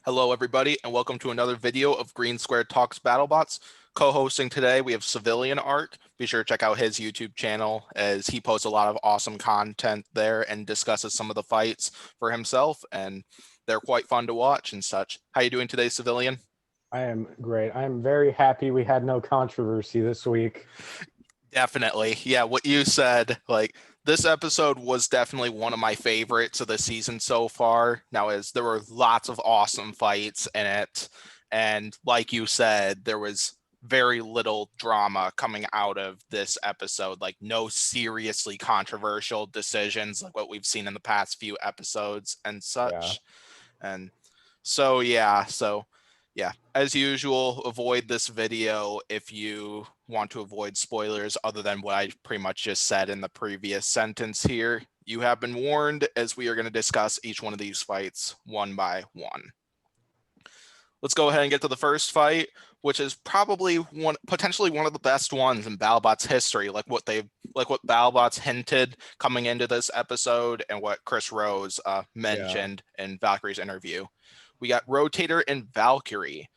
Hello, everybody, and welcome to another video of Green Square Talks Battlebots. Co-hosting today, we have Civilian Arc. Be sure to check out his YouTube channel as he posts a lot of awesome content there and discusses some of the fights for himself, and they're quite fun to watch and such. How you doing today, Civilian? I am great. I'm very happy we had no controversy this week. Definitely. Yeah, what you said, like this episode was definitely one of my favorites of the season so far. Now, as there were lots of awesome fights in it, and like you said, there was very little drama coming out of this episode, like no seriously controversial decisions like what we've seen in the past few episodes and Yeah. such. And so yeah, as usual, avoid this video if you want to avoid spoilers other than what I pretty much just said in the previous sentence here. You have been warned, as we are going to discuss each one of these fights one by one. Let's go ahead and get to the first fight, which is potentially one of the best ones in BattleBots history, like what BattleBots hinted coming into this episode and what Chris Rose Yeah. mentioned in Valkyrie's interview. We got Rotator and Valkyrie.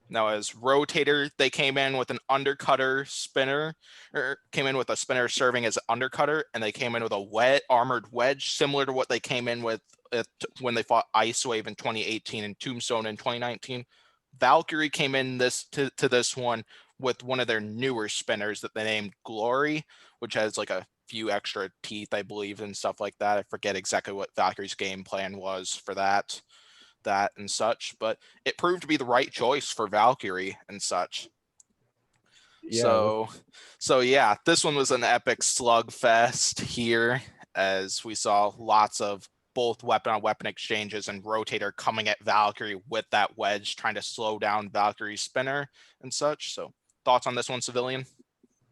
Now, as Rotator, they came in with an undercutter spinner, or came in with a spinner serving as an undercutter, and they came in with a armored wedge, similar to what they came in with when they fought Ice Wave in 2018 and Tombstone in 2019. Valkyrie came in to this one with one of their newer spinners that they named Glory, which has like a few extra teeth, I believe, and stuff like that. I forget exactly what Valkyrie's game plan was for that and such, but it proved to be the right choice for Valkyrie and such. Yeah. So yeah, this one was an epic slugfest here, as we saw lots of both weapon on weapon exchanges and Rotator coming at Valkyrie with that wedge, trying to slow down Valkyrie's spinner and such. So thoughts on this one, Civilian?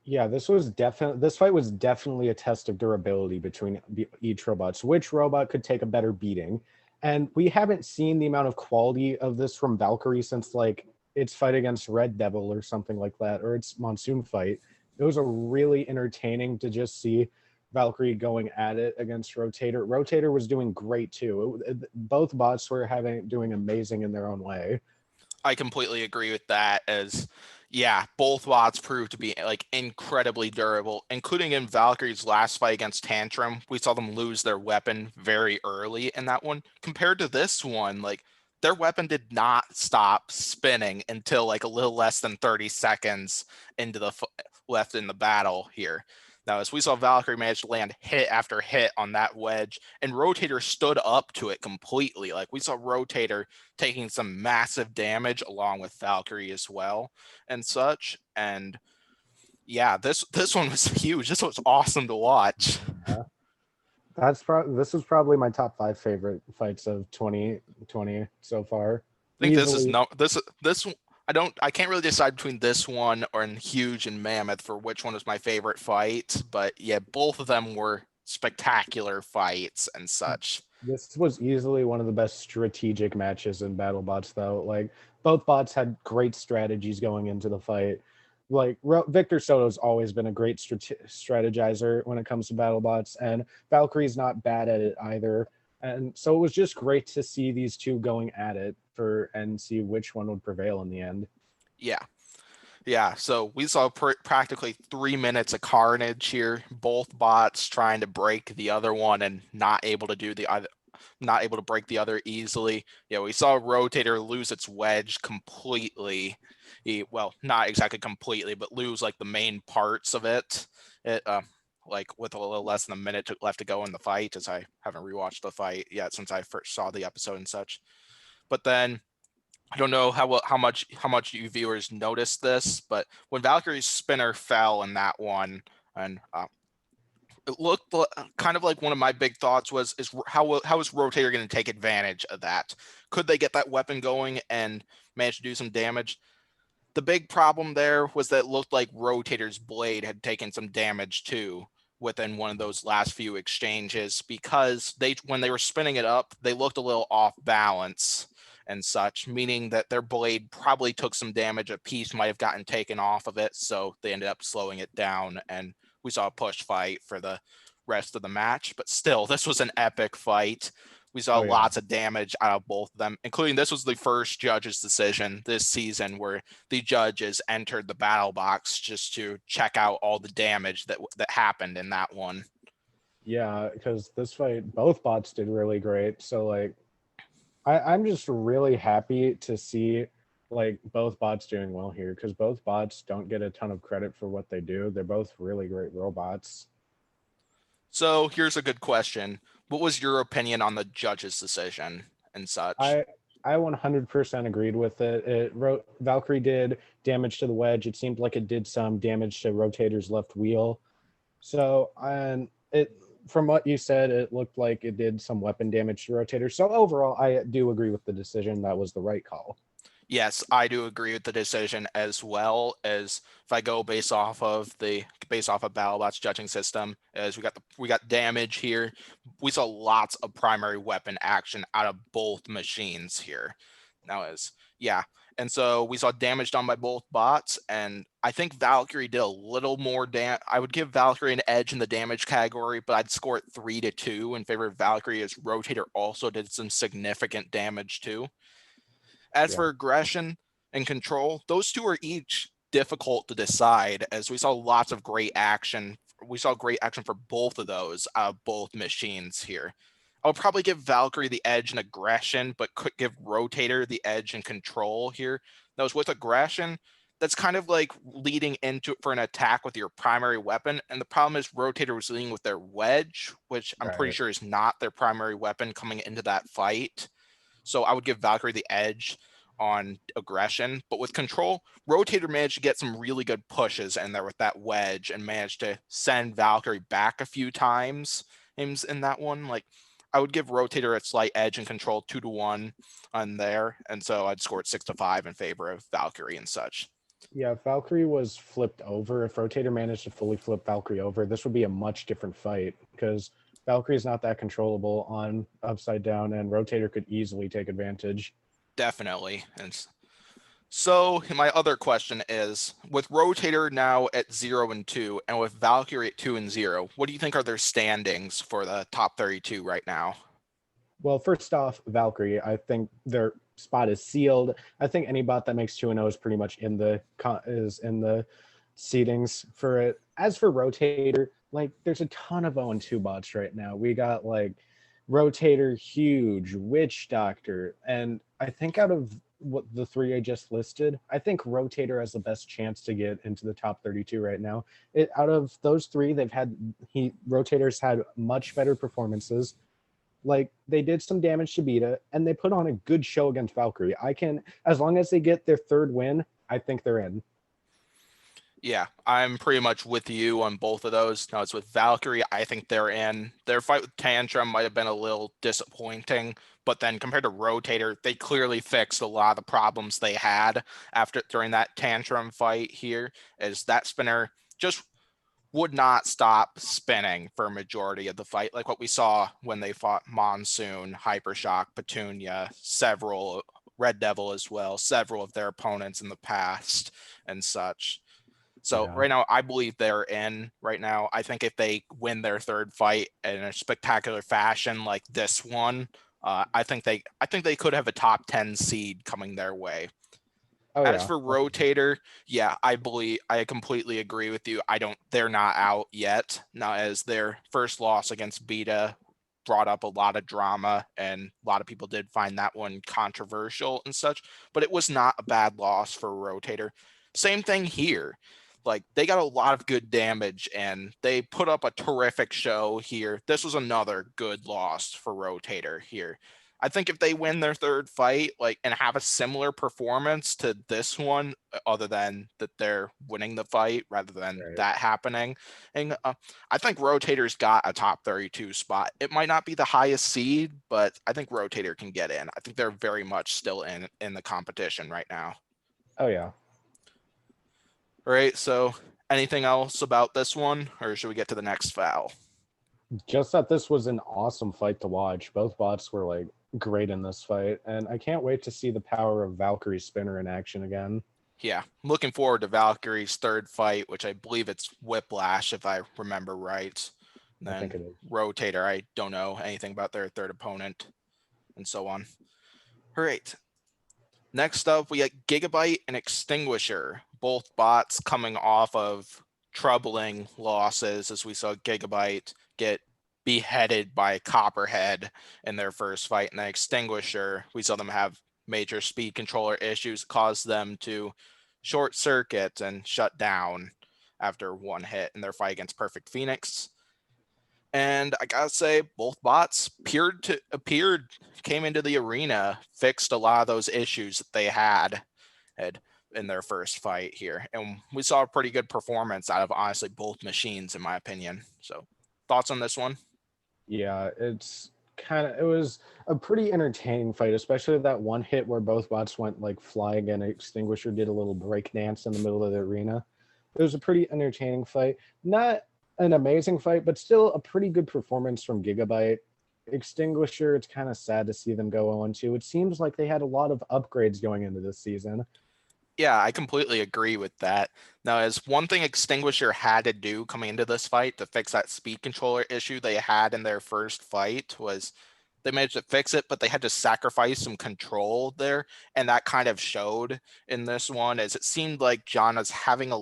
Yeah, this fight was definitely a test of durability between each robots. Which robot could take a better beating? And we haven't seen the amount of quality of this from Valkyrie since like its fight against Red Devil or something like that, or its Monsoon fight. It was a really entertaining to just see Valkyrie going at it against Rotator. Rotator was doing great too. Both bots were doing amazing in their own way. I completely agree with that, as yeah, both bots proved to be like incredibly durable, including in Valkyrie's last fight against Tantrum. We saw them lose their weapon very early in that one. Compared to this one, like their weapon did not stop spinning until like a little less than 30 seconds into the left in the battle here. Now, as we saw Valkyrie manage to land hit after hit on that wedge, and Rotator stood up to it completely. Like we saw Rotator taking some massive damage along with Valkyrie as well and such. And yeah, this one was huge. This was awesome to watch. Yeah. This was probably my top 5 favorite fights of 2020 so far. I think this is Easily. no this I can't really decide between this one or in Huge and Mammoth for which one was my favorite fight, but yeah, both of them were spectacular fights and such. This was easily one of the best strategic matches in BattleBots, though. Like both bots had great strategies going into the fight. Like Victor Soto's always been a great strategizer when it comes to BattleBots, and Valkyrie's not bad at it either. And so it was just great to see these two going at it and see which one would prevail in the end. Yeah. Yeah, so we saw practically 3 minutes of carnage here. Both bots trying to break the other one and not able to break the other easily. Yeah, we saw Rotator lose its wedge completely. Well, not exactly completely, but lose like the main parts of it. It like with a little less than a minute left to go in the fight, as I haven't rewatched the fight yet since I first saw the episode and such. But then I don't know how much you viewers noticed this, but when Valkyrie's spinner fell in that one, and it looked kind of like one of my big thoughts is how is Rotator going to take advantage of that? Could they get that weapon going and manage to do some damage? The big problem there was that it looked like Rotator's blade had taken some damage too within one of those last few exchanges, because when they were spinning it up, they looked a little off balance and such, meaning that their blade probably took some damage. A piece might have gotten taken off of it, so they ended up slowing it down, and we saw a push fight for the rest of the match. But still, this was an epic fight. We saw Oh yeah. lots of damage out of both of them, including this was the first judge's decision this season where the judges entered the battle box just to check out all the damage that happened in that one. Yeah, because this fight, both bots did really great. So like, I'm just really happy to see like both bots doing well here because both bots don't get a ton of credit for what they do. They're both really great robots. So here's a good question. What was your opinion on the judge's decision and such? I I 100% agreed with it. Valkyrie did damage to the wedge. It seemed like it did some damage to Rotator's left wheel. So, and it from what you said, it looked like it did some weapon damage to Rotator. So overall, I do agree with the decision. That was the right call. Yes, I do agree with the decision as well as if I go based off of BattleBot's judging system, as we got damage here. We saw lots of primary weapon action out of both machines here. Now is yeah. And so we saw damage done by both bots, and I think Valkyrie did a little more I would give Valkyrie an edge in the damage category, but I'd score it 3-2 in favor of Valkyrie as Rotator also did some significant damage too. As Yeah. for aggression and control, those two are each difficult to decide as we saw lots of great action. We saw great action for both of those out of both machines here. I'll probably give Valkyrie the edge in aggression, but could give Rotator the edge in control here. That was with aggression. That's kind of like leading into for an attack with your primary weapon. And the problem is Rotator was leading with their wedge, which I'm pretty Right. sure is not their primary weapon coming into that fight. So I would give Valkyrie the edge on aggression. But with control, Rotator managed to get some really good pushes in there with that wedge and managed to send Valkyrie back a few times in that one. Like I would give Rotator a slight edge in control 2-1 on there. And so I'd score it 6-5 in favor of Valkyrie and such. Yeah, if Valkyrie was flipped over, if Rotator managed to fully flip Valkyrie over, this would be a much different fight because Valkyrie is not that controllable on upside down, and Rotator could easily take advantage. Definitely. And so my other question is, with Rotator now at 0-2, and with Valkyrie at 2-0, what do you think are their standings for the top 32 right now? Well, first off, Valkyrie, I think their spot is sealed. I think any bot that makes 2-0 is pretty much is in the seedings for it. As for Rotator, like there's a ton of 0-2 bots right now. We got like Rotator, Huge, Witch Doctor, and I think out of what the three I just listed, I think Rotator has the best chance to get into the top 32 right now. Out of those three, Rotator's had much better performances. Like they did some damage to Beta, and they put on a good show against Valkyrie. As long as they get their third win, I think they're in. Yeah, I'm pretty much with you on both of those. No, it's with Valkyrie. I think they're in. Their fight with Tantrum might have been a little disappointing, but then compared to Rotator, they clearly fixed a lot of the problems they had after during that Tantrum fight here, as that spinner just would not stop spinning for a majority of the fight, like what we saw when they fought Monsoon, Hypershock, Petunia, several Red Devil as well, several of their opponents in the past and such. So Yeah. right now, I believe they're in right now. I think if they win their third fight in a spectacular fashion like this one, I think they could have a top 10 seed coming their way. Oh As yeah. for Rotator, yeah, I completely agree with you. They're not out yet. Now, as their first loss against Beta brought up a lot of drama, and a lot of people did find that one controversial and such, but it was not a bad loss for Rotator. Same thing here. Like they got a lot of good damage and they put up a terrific show here. This was another good loss for Rotator here. I think if they win their third fight, like and have a similar performance to this one, other than that they're winning the fight rather than Right. that happening, and I think Rotator's got a top 32 spot. It might not be the highest seed, but I think Rotator can get in. I think they're very much still in the competition right now. Oh yeah. All right, so anything else about this one, or should we get to the next foul? Just that this was an awesome fight to watch. Both bots were like great in this fight, and I can't wait to see the power of Valkyrie Spinner in action again. Yeah, looking forward to Valkyrie's third fight, which I believe it's Whiplash, if I remember right. I think Then it is. Rotator, I don't know anything about their third opponent. and so on. All right. Next up, we got Gigabyte and Extinguisher, both bots coming off of troubling losses as we saw Gigabyte get beheaded by Copperhead in their first fight. And then Extinguisher, we saw them have major speed controller issues, caused them to short circuit and shut down after one hit in their fight against Perfect Phoenix. And I gotta say, both bots came into the arena, fixed a lot of those issues that they had in their first fight here. And we saw a pretty good performance out of honestly both machines, in my opinion. So thoughts on this one? Yeah, it was a pretty entertaining fight, especially that one hit where both bots went like flying and Extinguisher did a little break dance in the middle of the arena. It was a pretty entertaining fight. Not an amazing fight, but still a pretty good performance from Gigabyte. Extinguisher, it's kind of sad to see them go 0-2. It seems like they had a lot of upgrades going into this season. Yeah, I completely agree with that. Now, as one thing Extinguisher had to do coming into this fight to fix that speed controller issue they had in their first fight was they managed to fix it, but they had to sacrifice some control there, and that kind of showed in this one. As it seemed like John was having a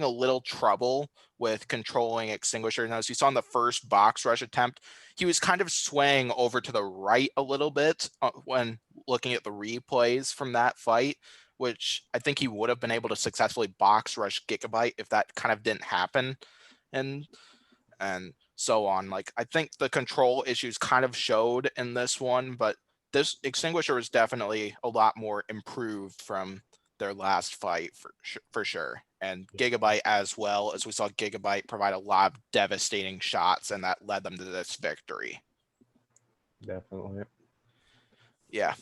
little trouble with controlling Extinguisher. And as you saw in the first box rush attempt, he was kind of swaying over to the right a little bit when looking at the replays from that fight, which I think he would have been able to successfully box rush Gigabyte if that kind of didn't happen. And and so on. Like I think the control issues kind of showed in this one, but this Extinguisher was definitely a lot more improved from their last fight for sure. And Yeah, Gigabyte as well, as we saw Gigabyte provide a lot of devastating shots, and that led them to this victory. definitely. Yeah.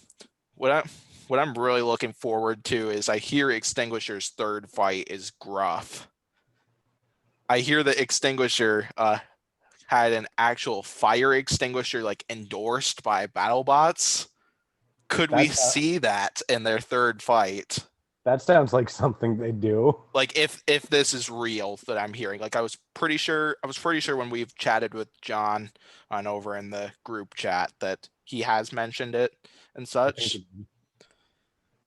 What I what I'm really looking forward to is I hear Extinguisher's third fight is Gruff. I hear the Extinguisher had an actual fire extinguisher like endorsed by Battlebots. Could we That's see that in their third fight? that sounds like something they do. Like if this is real that I'm hearing. Like I was pretty sure when we've chatted with John on over in the group chat that he has mentioned it and I think such.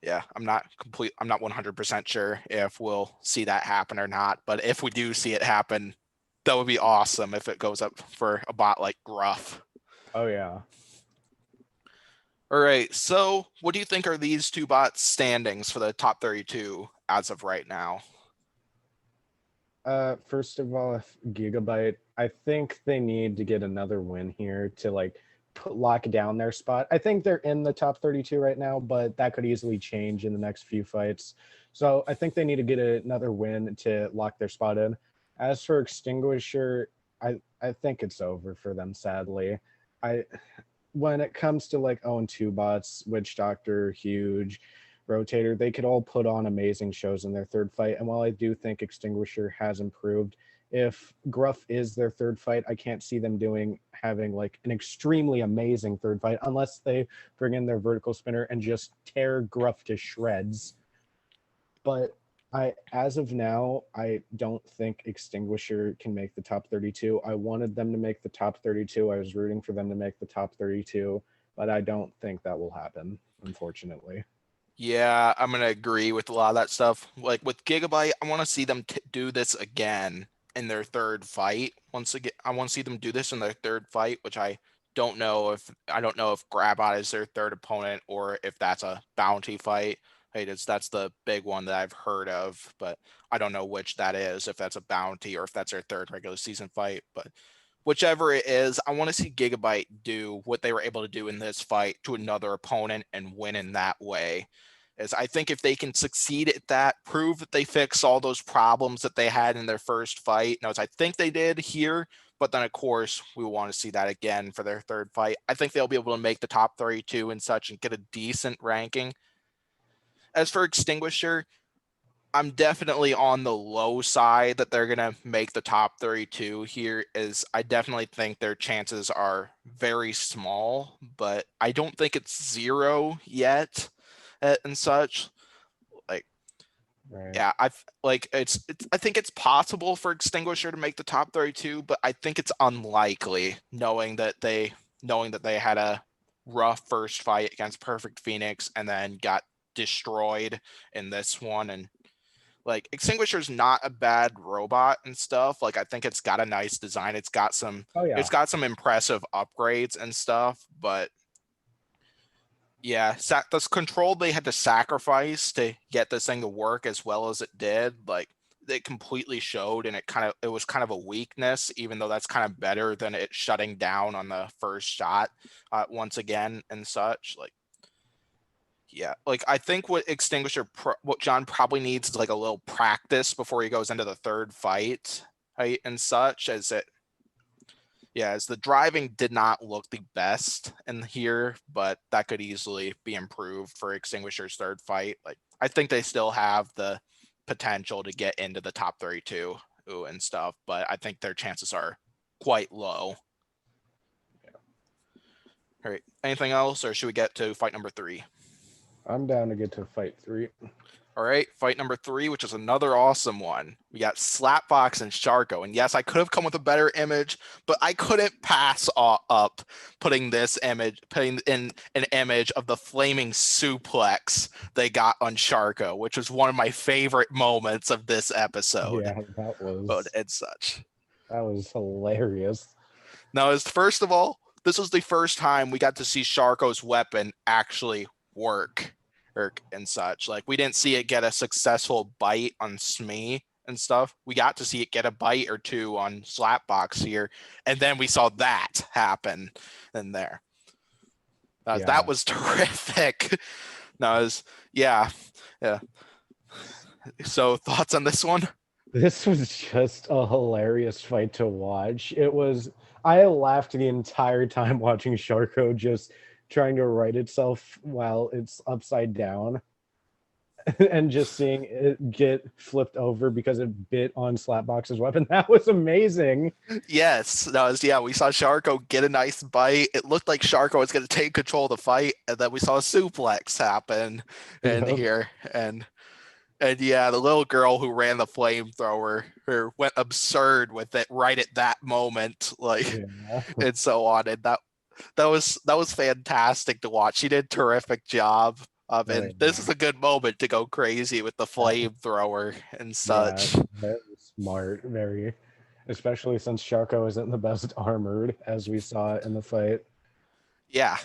Yeah, I'm not 100% sure if we'll see that happen or not, but if we do see it happen, that would be awesome if it goes up for a bot like Gruff. oh yeah. All right. So, what do you think are these two bots' standings for the top 32 as of right now? First of all, if Gigabyte, I think they need to get another win here to like lock down their spot. I think they're in the top 32 right now, but that could easily change in the next few fights. So I think they need to get another win to lock their spot in. As for Extinguisher, I think it's over for them, sadly. I when it comes to like 0-2 bots, Witch Doctor, Huge, Rotator, they could all put on amazing shows in their third fight. And while I do think Extinguisher has improved, if Gruff is their third fight, I can't see them having like an extremely amazing third fight unless they bring in their vertical spinner and just tear Gruff to shreds. But as of now, I don't think Extinguisher can make the top 32. I wanted them to make the top 32. I was rooting for them to make the top 32, but I don't think that will happen, unfortunately. Yeah, I'm gonna agree with a lot of that stuff. Like with Gigabyte, I want to see them do this again in their third fight. Once again, I want to see them do this in their third fight, which I don't know if Grabot is their third opponent or if that's a bounty fight. Hey, that's the big one that I've heard of, but I don't know which that is, if that's a bounty or if that's their third regular season fight. But whichever it is, I want to see Gigabyte do what they were able to do in this fight to another opponent and win in that way. Is I think if they can succeed at that, prove that they fix all those problems that they had in their first fight. Now, as I think they did here, but then of course we want to see that again for their third fight. I think they'll be able to make the top 32 and such and get a decent ranking. As for Extinguisher, I'm definitely on the low side that they're going to make the top 32 here is I definitely think their chances are very small, but I don't think it's zero yet and such. Like, Right. yeah, I think it's possible for Extinguisher to make the top 32, but I think it's unlikely knowing that knowing that they had a rough first fight against Perfect Phoenix and then got destroyed in this one. And like Extinguisher's not a bad robot and stuff. Like I think it's got a nice design. Oh It's yeah. got some impressive upgrades and stuff, but yeah, this control they had to sacrifice to get this thing to work as well as it did, like it completely showed, and it was kind of a weakness, even though that's kind of better than it shutting down on the first shot once again and such. Like, yeah, like I think what John probably needs is like a little practice before he goes into the third fight, right, and such as it yeah, as the driving did not look the best in here, but that could easily be improved for Extinguisher's third fight. Like I think they still have the potential to get into the top 32 and stuff, but I think their chances are quite low. All right. Anything else, or should we get to fight number 3? I'm down to get to fight 3. All right, fight number 3, which is another awesome one. We got Slapbox and Sharko. And yes, I could have come with a better image, but I couldn't pass up putting in an image of the flaming suplex they got on Sharko, which was one of my favorite moments of this episode. Yeah, But it's such. that was hilarious. Now, as first of all, this was the first time we got to see Sharko's weapon actually work and such. Like we didn't see it get a successful bite on Smee and stuff. We got to see it get a bite or two on Slapbox here, and then we saw that happen in there. That Yeah. was terrific. No, it was, yeah. So thoughts on this one? This was just a hilarious fight to watch. I laughed the entire time watching Sharko just trying to right itself while it's upside down and just seeing it get flipped over because it bit on Slapbox's weapon. That was amazing. Yes, that was yeah. We saw Sharko get a nice bite. It looked like Sharko was going to take control of the fight, and then we saw a suplex happen in Yep. here, and yeah, the little girl who ran the flamethrower went absurd with it right at that moment, like Yeah. and so on. And that was fantastic to watch. She did a terrific job. Oh, And this yeah. is a good moment to go crazy with the Uh, flamethrower and yeah, such. very smart, very, especially since Sharko isn't the best armored, as we saw in the fight. Yeah.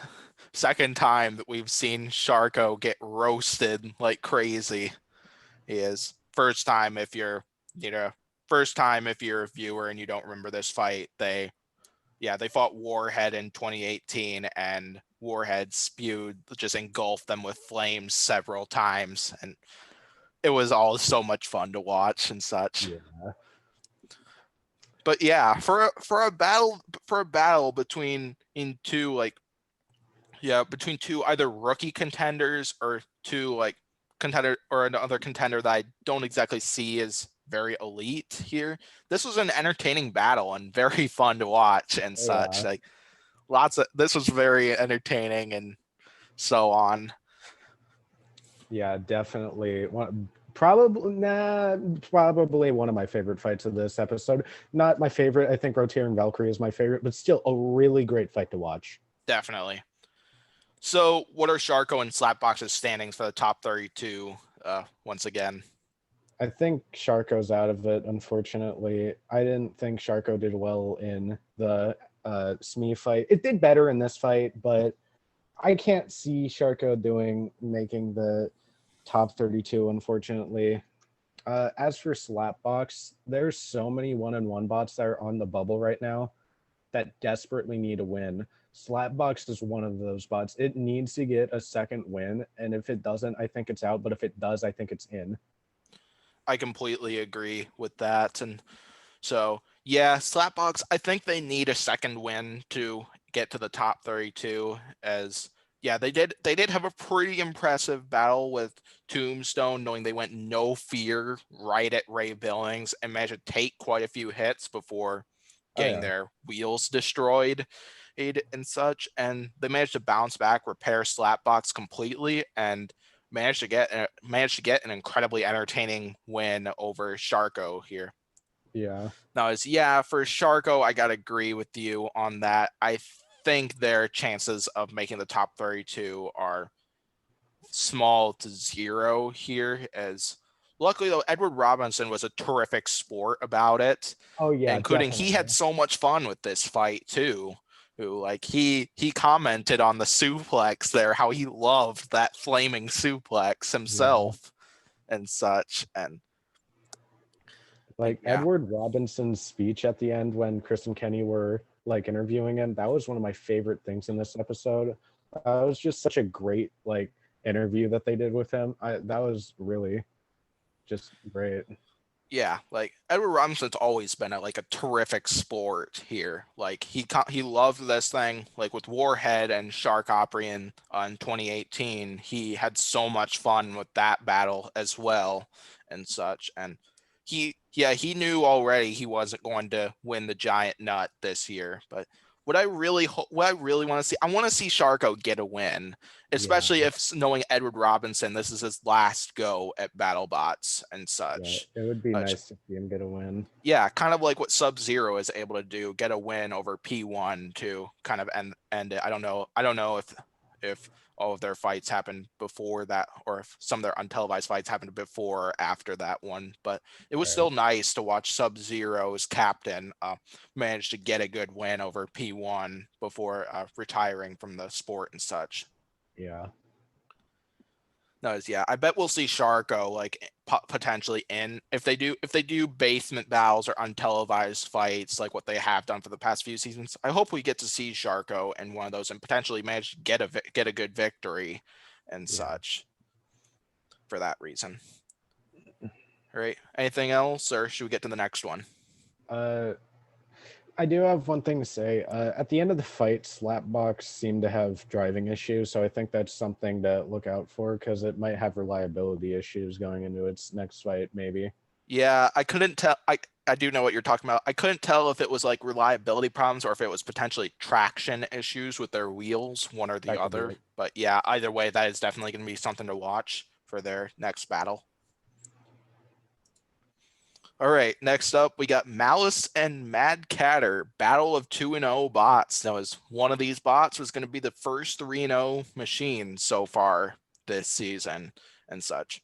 Second time that we've seen Sharko get roasted like crazy. He is. You know, first time if you're a viewer and you don't remember this fight, they fought Warhead in 2018, and Warhead just engulfed them with flames several times, and it was all so much fun to watch and such. Yeah. But yeah, for a battle between between two either rookie contenders or two like contender or another contender that I don't exactly see as very elite here. This was an entertaining battle and very fun to watch and Oh, such. yeah. Like this was very entertaining and so on. Yeah, definitely. Probably one of my favorite fights of this episode. Not my favorite. I think Rotier and Valkyrie is my favorite, but still a really great fight to watch. Definitely. So what are Sharko and Slapbox's standings for the top 32 once again? I think Sharko's out of it, unfortunately. I didn't think Sharko did well in the Smee fight. It did better in this fight, but I can't see Sharko making the top 32, unfortunately. As for Slapbox, there's so many one-on-one bots that are on the bubble right now that desperately need a win. Slapbox is one of those bots. It needs to get a second win, and if it doesn't, I think it's out. But if it does, I think it's in. I completely agree with that. And so, yeah, Slapbox, I think they need a second win to get to the top 32 as yeah, they did have a pretty impressive battle with Tombstone, knowing they went no fear right at Ray Billings and managed to take quite a few hits before Oh getting yeah, their wheels destroyed and such. And they managed to bounce back, repair Slapbox completely, and managed to get an incredibly entertaining win over Sharko here. yeah, Now, for Sharko, I gotta agree with you on that. I think their chances of making the top 32 are small to zero here. As luckily though, Edward Robinson was a terrific sport about it, Oh yeah, including he had definitely. so much fun with this fight too. Who like he commented on the suplex there, how he loved that flaming suplex Yeah. himself and such. And like Like yeah, Edward Robinson's speech at the end when Chris and Kenny were like interviewing him, that was one of my favorite things in this episode. It was just such a great like interview that they did with him. That was really just great. yeah, like Edward Robinson's always been like a terrific sport here. Like he loved this thing. Like with Warhead and Shark Opry in 2018, he had so much fun with that battle as well and such. And he knew already he wasn't going to win the giant nut this year. But what I really want to see, I want to see Sharko get a win, Yeah, especially if knowing Edward Robinson, this is his last go at BattleBots and yeah. such. It would be Which, nice to see him get a win. yeah, kind of like what Sub-Zero is able to do, get a win over P1 to kind of end it. I don't know if all of their fights happened before that, or if some of their untelevised fights happened before or after that one. But it was Right. still nice to watch Sub-Zero's captain manage to get a good win over P1 before retiring from the sport and such. Yeah. No, yeah, I bet we'll see Sharko like potentially in if they do basement battles or untelevised fights like what they have done for the past few seasons. I hope we get to see Sharko in one of those and potentially manage to get a good victory and Yeah. such for that reason. All right. Anything else, or should we get to the next one? Uh I do have one thing to say. At the end of the fight, Slapbox seemed to have driving issues, so I think that's something to look out for because it might have reliability issues going into its next fight, maybe. Yeah, I couldn't tell. I do know what you're talking about. I couldn't tell if it was like reliability problems or if it was potentially traction issues with their wheels, one or the That could be other. it. But yeah, either way, that is definitely going to be something to watch for their next battle. All right, next up we got Malice and Mad Catter, Battle of 2-0 bots. Now, as one of these bots was going to be the first 3-0 machine so far this season and such.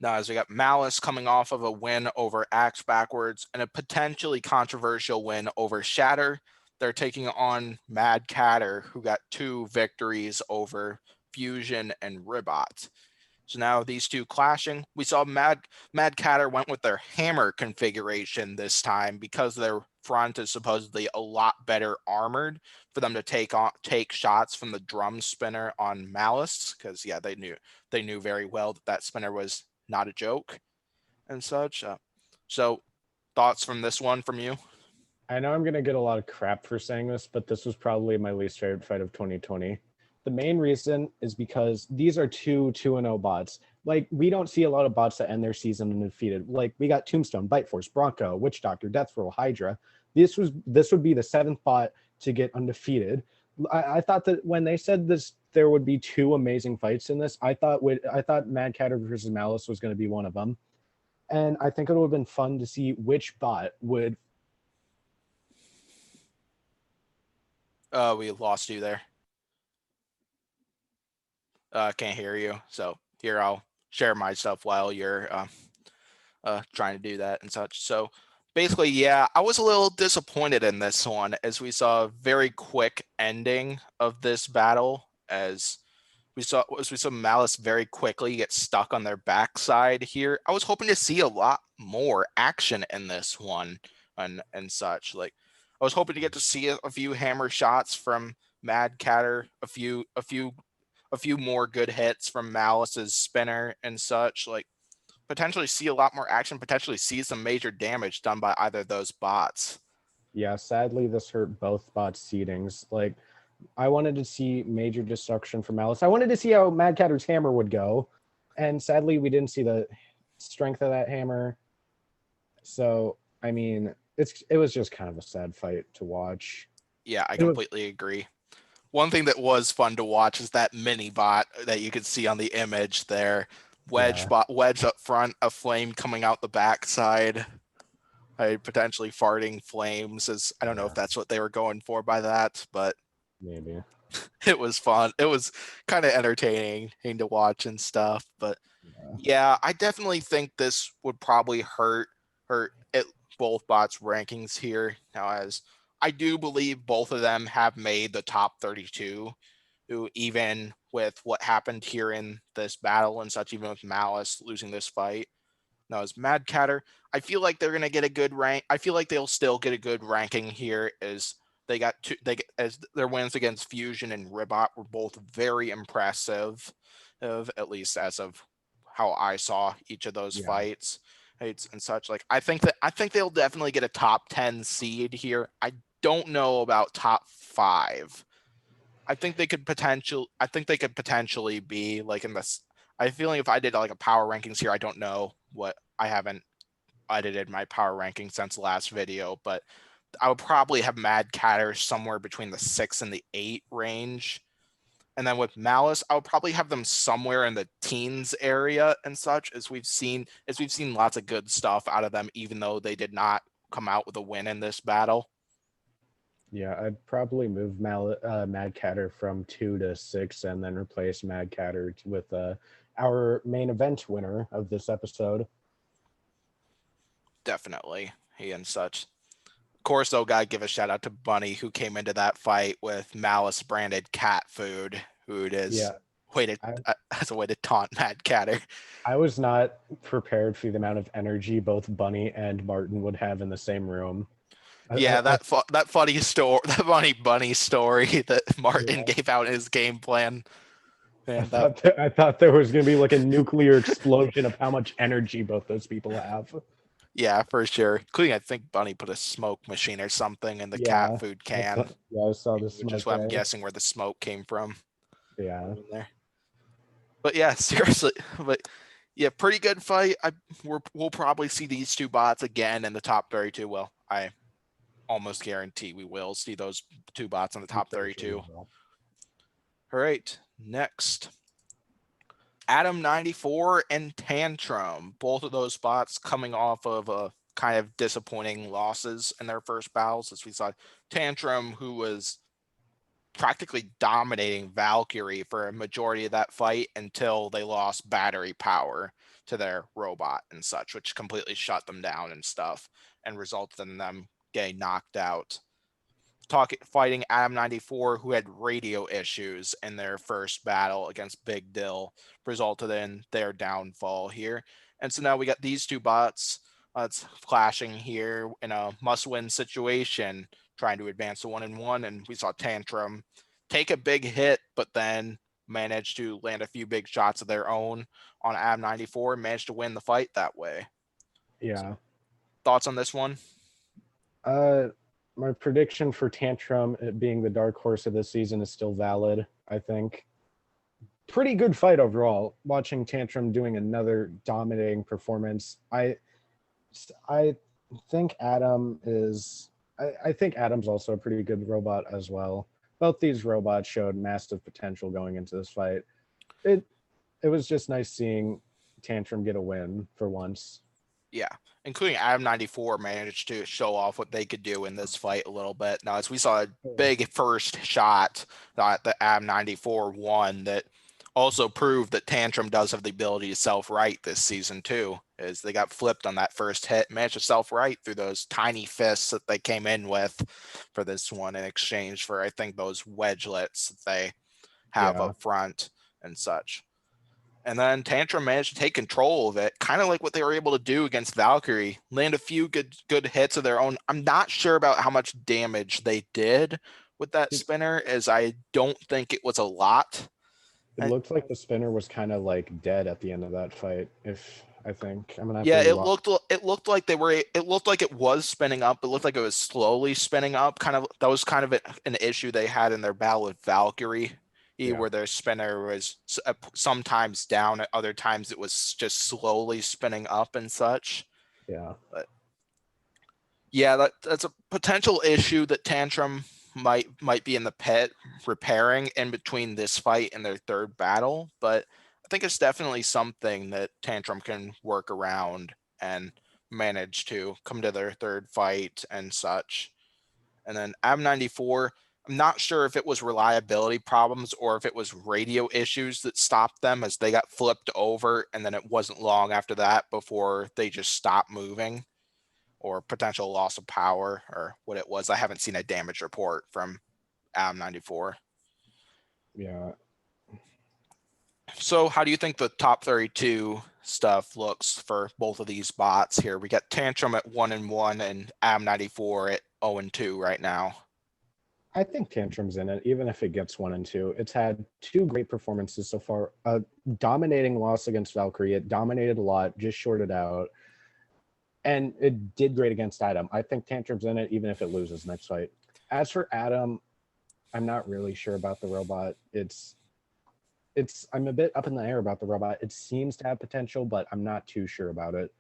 Now, as we got Malice coming off of a win over Axe Backwards and a potentially controversial win over Shatter, they're taking on Mad Catter, who got two victories over Fusion and Ribot. So now these two clashing. We saw Mad Catter went with their hammer configuration this time because their front is supposedly a lot better armored for them to take shots from the drum spinner on Malice. Because yeah, they knew very well that that spinner was not a joke and such. So thoughts from this one from you? I know I'm gonna get a lot of crap for saying this, but this was probably my least favorite fight of 2020. The main reason is because these are two and 0 bots. Like we don't see a lot of bots that end their season undefeated. Like we got Tombstone, Bite Force, Bronco, Witch Doctor, Death Roll, Hydra. This would be the seventh bot to get undefeated. I thought that when they said this, there would be two amazing fights in this. I thought Mad Catter versus Malice was going to be one of them, and I think it would have been fun to see which bot would. We lost you there. Can't hear you. So here I'll share my stuff while you're trying to do that and such. So basically, yeah, I was a little disappointed in this one as we saw a very quick ending of this battle as we saw Malice very quickly get stuck on their backside here. I was hoping to see a lot more action in this one and such. Like I was hoping to get to see a few hammer shots from Mad Catter, a few more good hits from Malice's spinner and such. Like potentially see a lot more action, potentially see some major damage done by either of those bots. Yeah, sadly, this hurt both bots' seedings. Like I wanted to see major destruction from Malice. I wanted to see how Mad Catter's hammer would go, and sadly, we didn't see the strength of that hammer. So, I mean, it was just kind of a sad fight to watch. Yeah, I It was, completely agree. One thing that was fun to watch is that mini bot that you could see on the image there. yeah, Wedge up front, a flame coming out the backside. Potentially farting flames is, I don't know if Yeah, that's what they were going for by that, but maybe. it was fun. It was kind of entertaining to watch and stuff. But Yeah. yeah, I definitely think this would probably hurt it, both bots' rankings here. Now, as I do believe both of them have made the top 32, who even with what happened here in this battle and such, even with Malice losing this fight. No, as Mad Catter, I feel like they're gonna get a good rank. I feel like they'll still get a good ranking here, as they got two. As their wins against Fusion and Ribot were both very impressive, of at least as of how I saw each of those Yeah. fights and such. Like I think they'll definitely get a top 10 seed here. I don't know about top 5. I think they could potentially be like in this. I feel like if I did like a power rankings here, I don't know what, I haven't edited my power ranking since the last video, but I would probably have Mad Catter somewhere between the 6 and the 8 range. And then with Malice, I would probably have them somewhere in the teens area and such, as we've seen lots of good stuff out of them, even though they did not come out with a win in this battle. Yeah, I'd probably move Mad Catter from 2 to 6, and then replace Mad Catter with our main event winner of this episode. Definitely. He and such. Of course, though, gotta give a shout out to Bunny, who came into that fight with Malice branded cat food, who it is Yeah, way to I as a way to taunt Mad Catter. I was not prepared for the amount of energy both Bunny and Martin would have in the same room. Yeah, I that funny story, that funny bunny story that Martin yeah, gave out in his game plan, and that I thought there was going to be like a nuclear explosion of how much energy both those people have. yeah, for sure. Including, I think Bunny put a smoke machine or something in the cat Yeah, food can, I saw the which is smoke what I'm ray. guessing where the smoke came from Yeah, in there. But yeah, seriously, but yeah, pretty good fight. We'll probably see these two bots again in the top 32. Well, I almost guarantee we will see those two bots in the I'm top pretty sure we 32. will. All right, next, Adam 94 and Tantrum. Both of those bots coming off of a kind of disappointing losses in their first battles, as we saw Tantrum, who was practically dominating Valkyrie for a majority of that fight until they lost battery power to their robot and such, which completely shut them down and stuff and resulted in them getting knocked out. Fighting Adam 94, who had radio issues in their first battle against Big Dill, resulted in their downfall here. And so now we got these two bots it's clashing here in a must-win situation, trying to advance to 1-1. And we saw Tantrum take a big hit, but then managed to land a few big shots of their own on Adam 94 and managed to win the fight that way. So, Yeah. thoughts on this one? Uh, my prediction for Tantrum being the dark horse of this season is still valid. I think pretty good fight overall. Watching Tantrum doing another dominating performance, I think Adam is. I think Adam's also a pretty good robot as well. Both these robots showed massive potential going into this fight. It it was just nice seeing Tantrum get a win for once. Yeah, including Adam 94 managed to show off what they could do in this fight a little bit. Now, as we saw a big first shot that the Adam 94 won, that also proved that Tantrum does have the ability to self-right this season too, as they got flipped on that first hit, managed to self-right through those tiny fists that they came in with for this one in exchange for, I think, those wedgelets that they have Yeah, up front and such. And then Tantrum managed to take control of it, kind of like what they were able to do against Valkyrie, land a few good hits of their own. I'm not sure about how much damage they did with that it, spinner, as I don't think it was a lot. it And looked like the spinner was kind of like dead at the end of that fight. If I think I'm gonna have to yeah, rewatch. it looked like they were it looked like it was spinning up. It looked like it was slowly spinning up. Kind of that was kind of an issue they had in their battle with Valkyrie, Yeah, where their spinner was sometimes down, at other times it was just slowly spinning up and such. yeah, But yeah, that's a potential issue that Tantrum might be in the pit repairing in between this fight and their third battle. But I think it's definitely something that Tantrum can work around and managed to come to their third fight and such. And then AB94, I'm not sure if it was reliability problems or if it was radio issues that stopped them as they got flipped over, and then it wasn't long after that before they just stopped moving, or potential loss of power or what it was. I haven't seen a damage report from AB94. Yeah, So how do you think the top 32 stuff looks for both of these bots here? We got Tantrum at 1-1 and AB94 at 0-2 right now. I think Tantrum's in it, even if it gets 1 and 2. It's had two great performances so far. A dominating loss against Valkyrie. It dominated a lot, just shorted out. And it did great against Adam. I think Tantrum's in it, even if it loses next fight. As for Adam, I'm not really sure about the robot. I'm a bit up in the air about the robot. It seems to have potential, but I'm not too sure about it.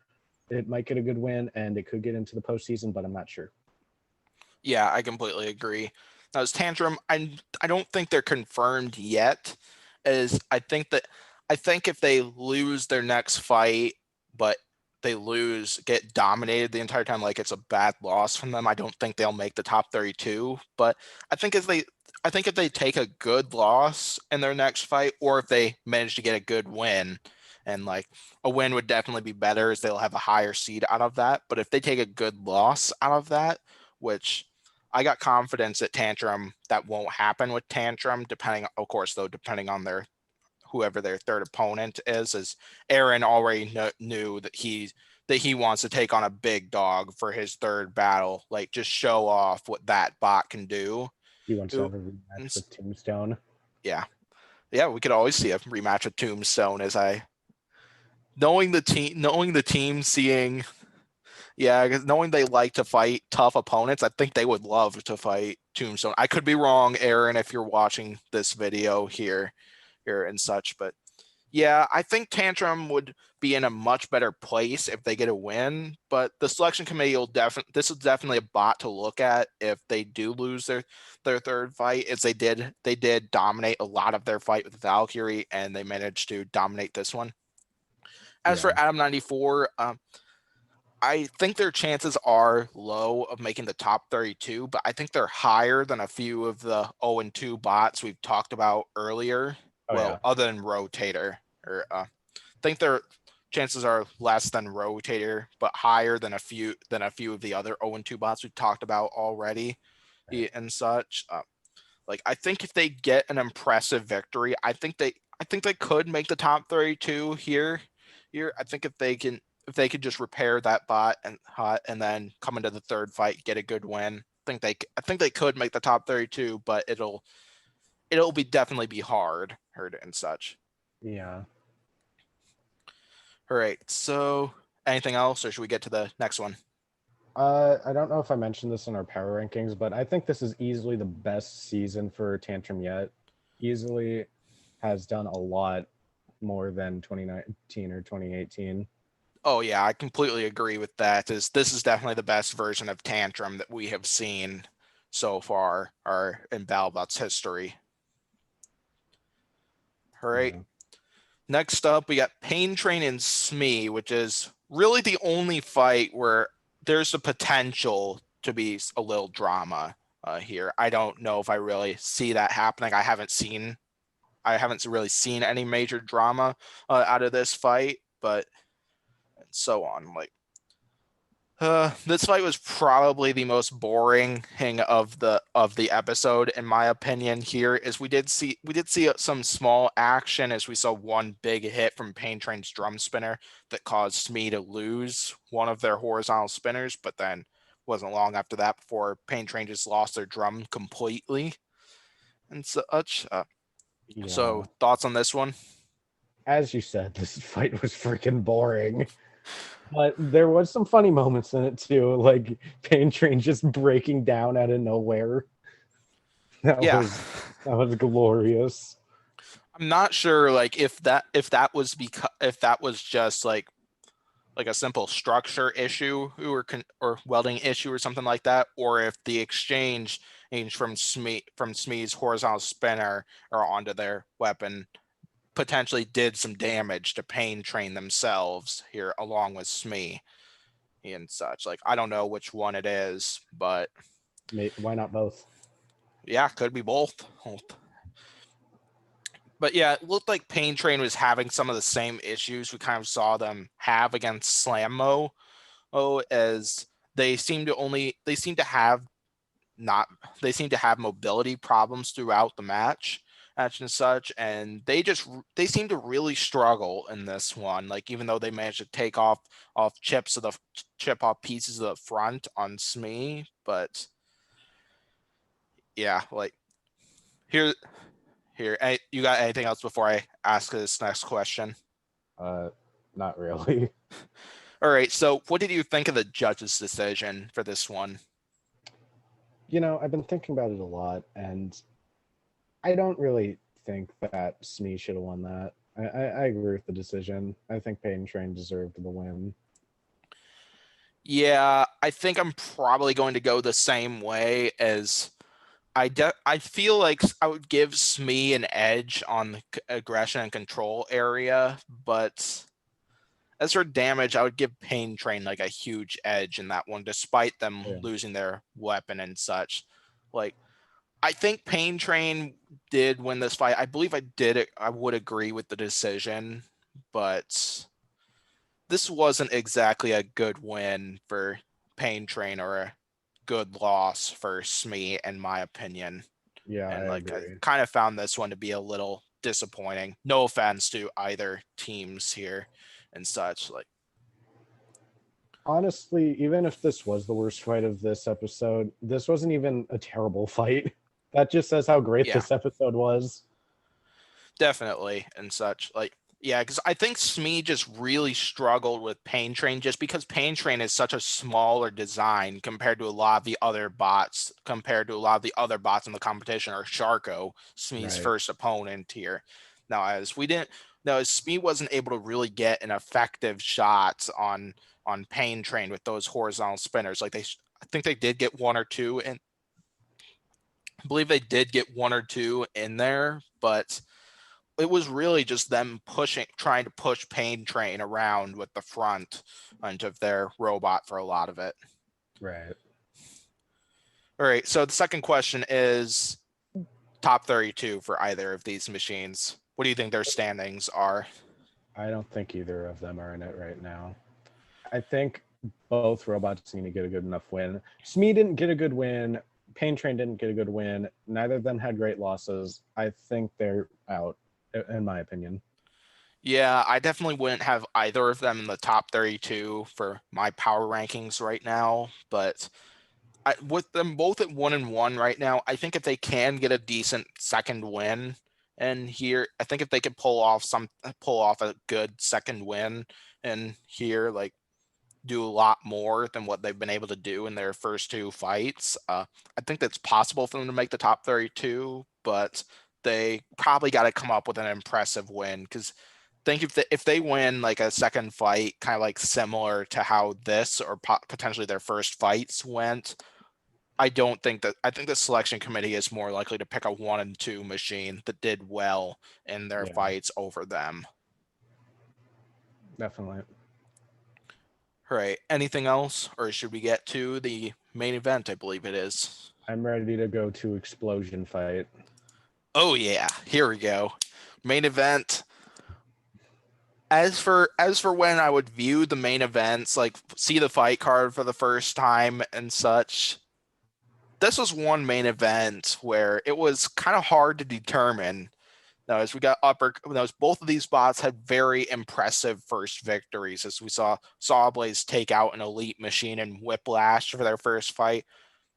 It might get a good win and it could get into the postseason, but I'm not sure. Yeah, I completely agree. Now, as Tantrum, I don't think they're confirmed yet. As I think if they lose their next fight, but they lose, get dominated the entire time, like it's a bad loss from them, I don't think they'll make the top 32. But I think I think if they take a good loss in their next fight, or if they manage to get a good win, and like a win would definitely be better as they'll have a higher seed out of that. But if they take a good loss out of that, which I got confidence at Tantrum that won't happen with Tantrum, depending, of course, though, depending on their whoever their third opponent is. As Aaron already knew that he wants to take on a big dog for his third battle, like just show off what that bot can do. He wants to have a rematch with Tombstone. Yeah, yeah, we could always see a rematch with Tombstone. As I knowing the team, seeing yeah, because knowing they like to fight tough opponents, I think they would love to fight Tombstone. I could be wrong, Aaron, if you're watching this video here and such, but yeah, I think Tantrum would be in a much better place if they get a win. But the selection committee will definitely this is definitely a bot to look at if they do lose their third fight, as they did dominate a lot of their fight with Valkyrie, and they managed to dominate this one. As Yeah. for Adam 94, I think their chances are low of making the top 32, but I think they're higher than a few of the 0-2 bots we've talked about earlier. Oh Well, yeah. other than Rotator, or I think their chances are less than Rotator, but higher than a few of the other 0-2 bots we've talked about already, Right. and such. Like I think if they get an impressive victory, I think they could make the top 32 here. I think if they could just repair that bot and then come into the third fight, get a good win. I think they could make the top 32, but it'll be definitely be hard and such. Yeah. All right. So anything else, or should we get to the next one? I don't know if I mentioned this in our power rankings, but I think this is easily the best season for Tantrum yet. Easily has done a lot more than 2019 or 2018. Oh yeah, I completely agree with that. This is definitely the best version of Tantrum that we have seen so far, or in Battlebots history. All right. Yeah. Next up, we got Pain Train and Smee, which is really the only fight where there's the potential to be a little drama here. I don't know if I really see that happening. I haven't really seen any major drama out of this fight, but and so on. Like this fight was probably the most boring thing of the episode, in my opinion. Here is we did see some small action, as we saw one big hit from Pain Train's drum spinner that caused Smee to lose one of their horizontal spinners, but then wasn't long after that before Pain Train just lost their drum completely and such. So Yeah. thoughts on this one? As you said, this fight was freaking boring. But there was some funny moments in it too, like Pain Train just breaking down out of nowhere. That Yeah. was that was glorious. I'm not sure like if that was because if that was just like a simple structure issue or welding issue or something like that, or if the exchange from Smee's horizontal spinner or onto their weapon potentially did some damage to Pain Train themselves here along with Smee. and such. Like I don't know which one it is, but Why not both? yeah, could be both. But yeah, it looked like Pain Train was having some of the same issues we kind of saw them have against Slammo. Oh, as they seem to have not they seem to have mobility problems throughout the match and such, and they seem to really struggle in this one. Like even though they managed to take off chip off pieces of the front on Smee, but yeah, like here you got anything else before I ask this next question? Uh, Not really. All right, so what did you think of the judge's decision for this one? I've been thinking about it a lot, and I don't really think that Smee should have won that. I agree with the decision. I think Peyton Train deserved the win. Yeah, I think I'm probably going to go the same way as I feel like I would give Smee an edge on the aggression and control area, but as for damage, I would give Pain Train like a huge edge in that one, despite them Yeah, losing their weapon and such. Like I think Pain Train did win this fight. I believe I would agree with the decision, but this wasn't exactly a good win for Pain Train or a good loss for Smee, in my opinion. yeah, I And like I agree. kind of found this one to be a little disappointing. No offense to either teams here and such. Like, Honestly, even if this was the worst fight of this episode, this wasn't even a terrible fight. That just says how great yeah, this episode was. definitely and such. Like, yeah, because I think Smee just really struggled with Pain Train just because Pain Train is such a smaller design compared to a lot of the other bots, compared to a lot of the other bots in the competition, or Sharko, Smee's Right. first opponent here. Now, as Smee wasn't able to really get an effective shot on Pain Train with those horizontal spinners. I think they did get one or two, and I believe they did get one or two in there, but it was really just them trying to push Pain Train around with the front end of their robot for a lot of it. Right. All right, so the second question is top 32 for either of these machines. What do you think their standings are? I don't think either of them are in it right now. I think both robots need to get a good enough win. Smee didn't get a good win. Pain Train didn't get a good win. Neither of them had great losses. I think they're out, in my opinion. Yeah, I definitely wouldn't have either of them in the top 32 for my power rankings right now, but with them both at 1-1 right now, I think if they can get a decent second win, and here I think if they could pull off a good second win and here, like do a lot more than what they've been able to do in their first two fights, I think that's possible for them to make the top 32, but they probably got to come up with an impressive win, because think if they win like a second fight, kind of like similar to how this or potentially their first fights went, I think the selection committee is more likely to pick a 1 and 2 machine that did well in their Yeah, fights over them. definitely. All right. Anything else, or should we get to the main event? I believe it is. I'm ready to go to explosion fight. Oh yeah, here we go. Main event. As for when I would view the main events, like see the fight card for the first time and such, this was one main event where it was kind of hard to determine. Now, as we got both of these bots had very impressive first victories, as we saw Sawblaze take out an elite machine and Whiplash for their first fight.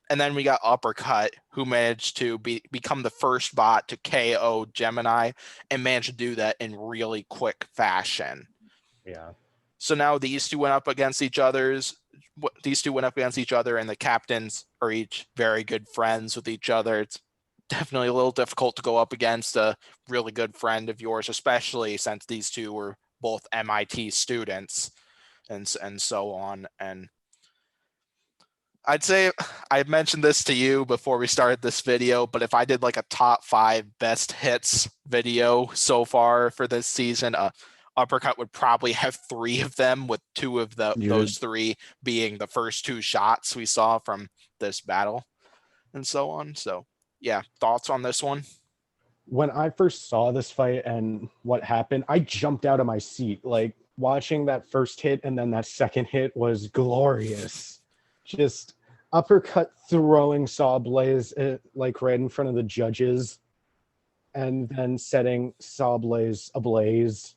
And then we got Uppercut, who managed to become the first bot to KO Gemini and managed to do that in really quick fashion. Yeah, So now these two went up against each other, and the captains are each very good friends with each other. It's definitely a little difficult to go up against a really good friend of yours, especially since these two were both MIT students and so on. And I'd say I mentioned this to you before we started this video, but if I did like a top 5 best hits video so far for this season, Uppercut would probably have three of them, with two of You those three being the first two shots we saw from this battle and so on. So yeah, thoughts on this one? When I first saw this fight and what happened, I jumped out of my seat. Like watching that first hit and then that second hit was glorious. Just uppercut throwing Saw Blaze like right in front of the judges, and then setting Saw Blaze ablaze.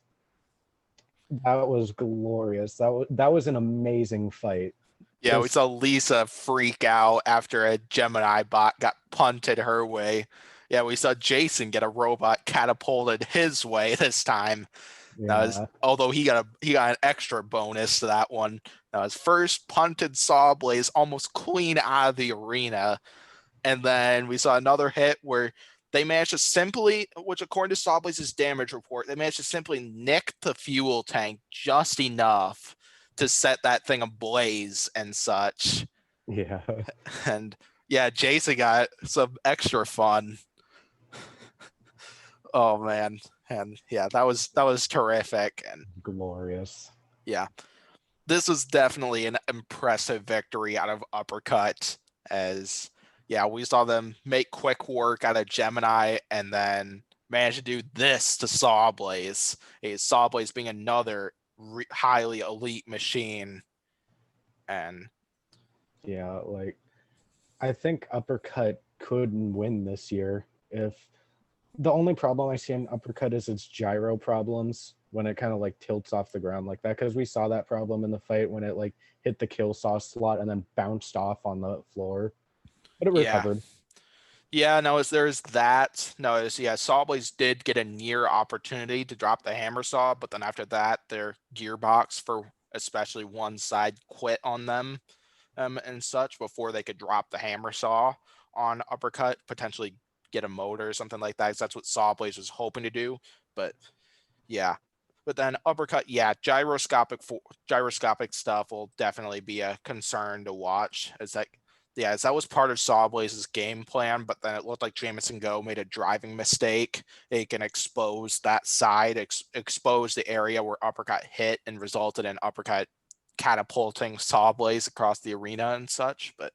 That was glorious. That was an amazing fight. Yeah, we Just saw Lisa freak out after a Gemini bot got punted her way. Yeah, we saw Jason get a robot catapulted his way this time. yeah, Although he got an extra bonus to that one. His first punted Saw Blaze almost clean out of the arena, and then we saw another hit where they managed to simply, which according to Sawblaze's damage report, they managed to simply nick the fuel tank just enough to set that thing ablaze and such. yeah, And yeah, Jason got some extra fun. Oh man. And yeah, that was terrific. And glorious. yeah, this was definitely an impressive victory out of Uppercut, as yeah, we saw them make quick work out of Gemini and then manage to do this to Sawblaze. A Sawblaze being another highly elite machine. And Yeah, like I think Uppercut could win this year. If the only problem I see in Uppercut is its gyro problems when it kind of like tilts off the ground like that, because we saw that problem in the fight when it like hit the kill saw slot and then bounced off on the floor, but it yeah, recovered. yeah, no, there's that. No, yeah, Sawblaze did get a near opportunity to drop the hammer saw, but then after that, their gearbox for especially one side quit on them, and such before they could drop the hammer saw on Uppercut, potentially get a motor or something like that. 'Cause that's what Sawblaze was hoping to do. But yeah. But then Uppercut, yeah, gyroscopic stuff will definitely be a concern to watch. As that was part of Sawblaze's game plan, but then it looked like Jamison Go made a driving mistake. It can expose that side, expose the area where Uppercut hit and resulted in Uppercut catapulting Sawblaze across the arena and such. But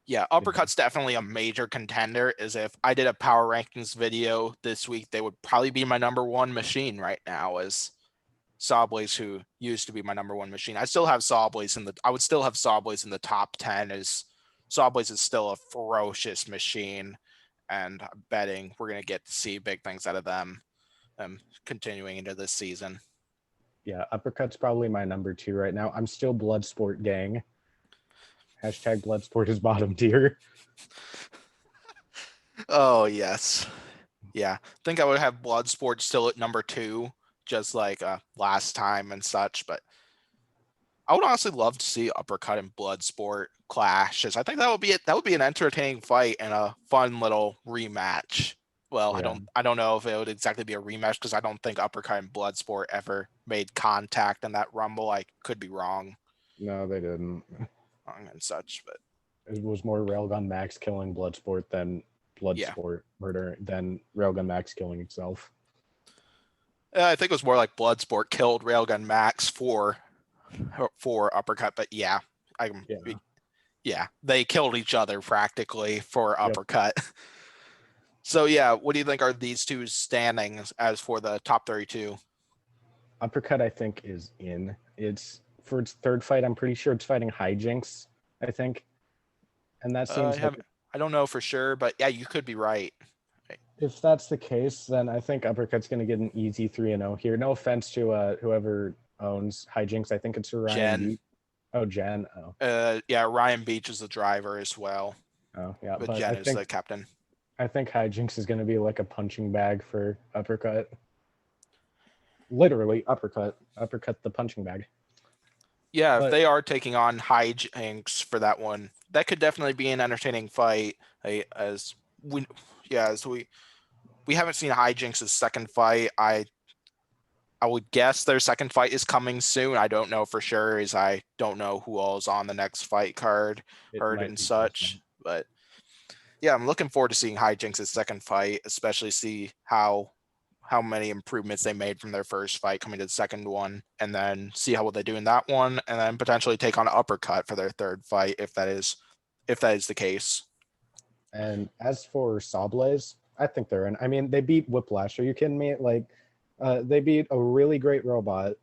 yeah, Yeah, Uppercut's definitely a major contender. Is if I did a power rankings video this week, they would probably be my number one machine right now, as Sawblaze, who used to be my number one machine. I would still have Sawblaze in the top 10, as Sawblaze is still a ferocious machine, and I'm betting we're gonna get to see big things out of them continuing into this season. yeah, Uppercut's probably my number two right now. I'm still Bloodsport gang. Hashtag Bloodsport is bottom tier. Oh yes. Yeah. I think I would have Bloodsport still at number two, just like last time and such, but I would honestly love to see Uppercut and Bloodsport clashes. I think that would be an entertaining fight and a fun little rematch. Well, Yeah, I don't know if it would exactly be a rematch, because I don't think Uppercut and Bloodsport ever made contact in that rumble. I could be no, they didn't. wrong and such, but It was more Railgun Max killing Bloodsport than yeah. Bloodsport murder than Railgun Max killing itself. I think it was more like Bloodsport killed Railgun Max for Uppercut, but yeah, I Yeah. yeah, they killed each other practically for Yep. Uppercut. So yeah, what do you think are these two standings as for the top 32? Uppercut, I think, is in. It's for its third fight. I'm pretty sure it's fighting Hijinks, I think. And that I seems like have I don't know for sure, but yeah, you could be right. if that's the case, then I think Uppercut's going to get an easy 3-0 here. No offense to whoever owns Hijinks. I think it's Ryan Jen. Beat. Oh, Jen. Oh, Yeah, Ryan Beach is the driver as well, oh, yeah. but But Jen is the captain. I think Hijinks is going to be like a punching bag for Uppercut. Literally uppercut the punching bag. Yeah, if But they are taking on hijinks for that one, that could definitely be an entertaining fight. As we, yeah, as we haven't seen hijinks' second fight. I would guess their second fight is coming soon. I don't know for sure, as I don't know who all is on the next fight card it might and be Jason. such. But yeah, I'm looking forward to seeing hijinks' second fight, especially see how how many improvements they made from their first fight coming to the second one, and then see how well they do in that one, and then potentially take on Uppercut for their third fight if that is the case. And as for Sawblaze, I think they're in. I mean, they beat Whiplash. Are you kidding me? Like, they beat a really great robot.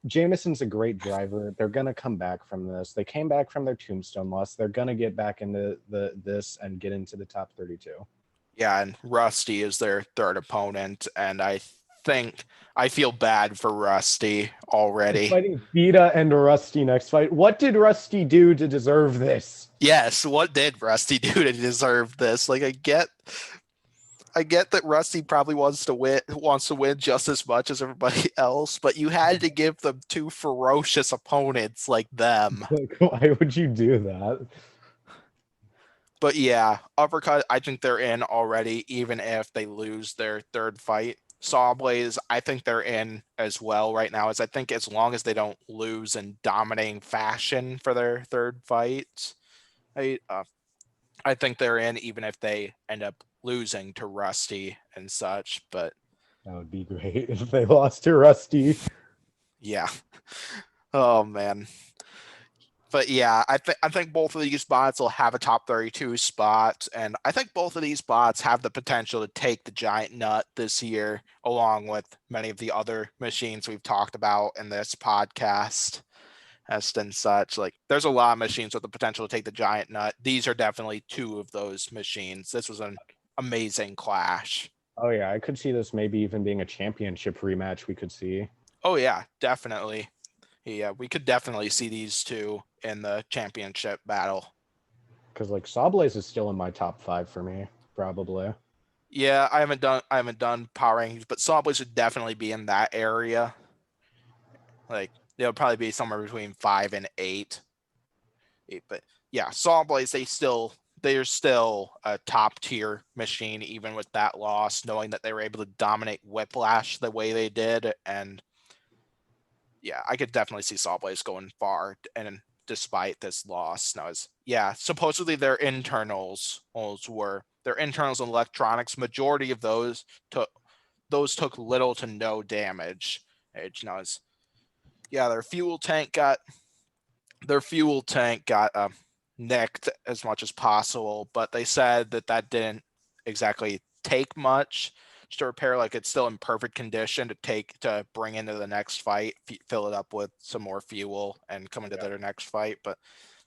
Jameson's a great driver. They're gonna come back from this. They came back from their Tombstone loss. They're gonna get back into this and get into the top 32. Yeah, and Rusty is their third opponent, and think I feel bad for Rusty already. Fighting Vita and Rusty next fight. What did Rusty do to deserve this? Yes, what did Rusty do to deserve this? Like I get that Rusty probably wants to win just as much as everybody else, but you had to give them two ferocious opponents like them. Like, why would you do that? But yeah, Uppercut, I think they're in already, even if they lose their third fight. Sawblaze, I think they're in as well right now, as I think as long as they don't lose in dominating fashion for their third fight, I, uh, I think they're in, even if they end up losing to Rusty and such. But That would be great if they lost to Rusty. yeah. Oh man. But yeah, I think both of these bots will have a top 32 spot, and I think both of these bots have the potential to take the giant nut this year, along with many of the other machines we've talked about in this podcast. As and such, like there's a lot of machines with the potential to take the giant nut. These are definitely two of those machines. This was an amazing clash. Oh yeah, I could see this maybe even being a championship rematch we could see. Oh yeah, definitely. Yeah, we could definitely see these two in the championship battle. Because like Sawblaze is still in my top 5 for me, probably. Yeah, I haven't done power rankings, but Sawblaze would definitely be in that area. Like they'll probably be somewhere between 5 and 8. But yeah, Sawblaze, they're still a top tier machine, even with that loss, knowing that they were able to dominate Whiplash the way they did. And yeah, I could definitely see Sawblaze going far, and despite this loss. Now, yeah, supposedly their internals and electronics. Majority of those took little to no damage. Now, yeah, their fuel tank got nicked as much as possible, but they said that didn't exactly take much to repair. Like it's still in perfect condition to bring into the next fight, fill it up with some more fuel, and come into Yeah. their next fight. But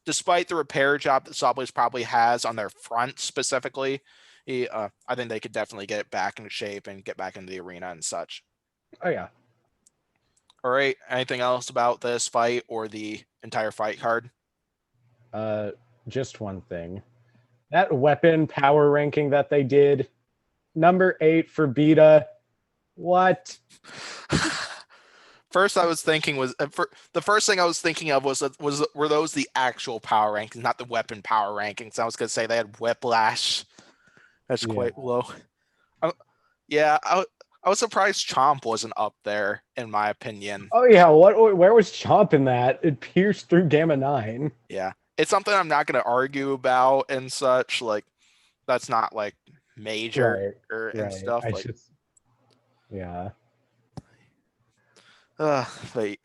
despite the repair job that Sawblaze probably has on their front specifically, I think they could definitely get it back into shape and get back into the arena and such. Oh yeah. All right. Anything else about this fight or the entire fight card? Uh, just one thing. That weapon power ranking that they did, number 8 for Beta. What? First, I was thinking the first thing I was thinking of was were those the actual power rankings, not the weapon power rankings? I was gonna say they had Whiplash. That's Yeah. quite low. Uh, yeah, I was surprised Chomp wasn't up there, in my opinion. Oh yeah. What? Where was Chomp in that? It pierced through Gamma 9. Yeah, it's something I'm not gonna argue about and such. Like that's not like major Right. or and Right. stuff. I Like just. Yeah. Uh, but,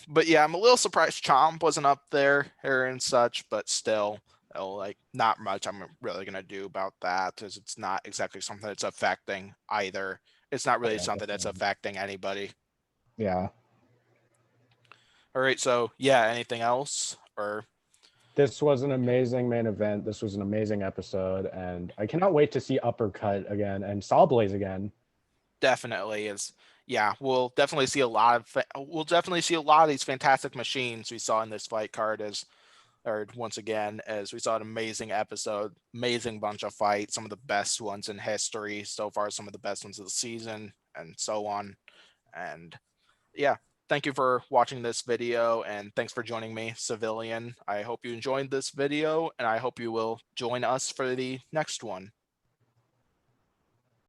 but yeah, I'm a little surprised Chomp wasn't up there or and such, but still, like not much I'm really gonna do about that, because it's not exactly something that's affecting either. It's not Oh, really yeah. something that's Definitely. affecting anybody. Yeah. All right, so yeah, anything else or This was an amazing main event. This was an amazing episode, and I cannot wait to see Uppercut again and Sawblaze again. definitely is. Yeah, we'll definitely see a lot of these fantastic machines we saw in this fight card, as or once again, as we saw an amazing episode, amazing bunch of fights, some of the best ones in history so far, some of the best ones of the season, and so on. And yeah, thank you for watching this video, and thanks for joining me, Civilian. I hope you enjoyed this video, and I hope you will join us for the next one.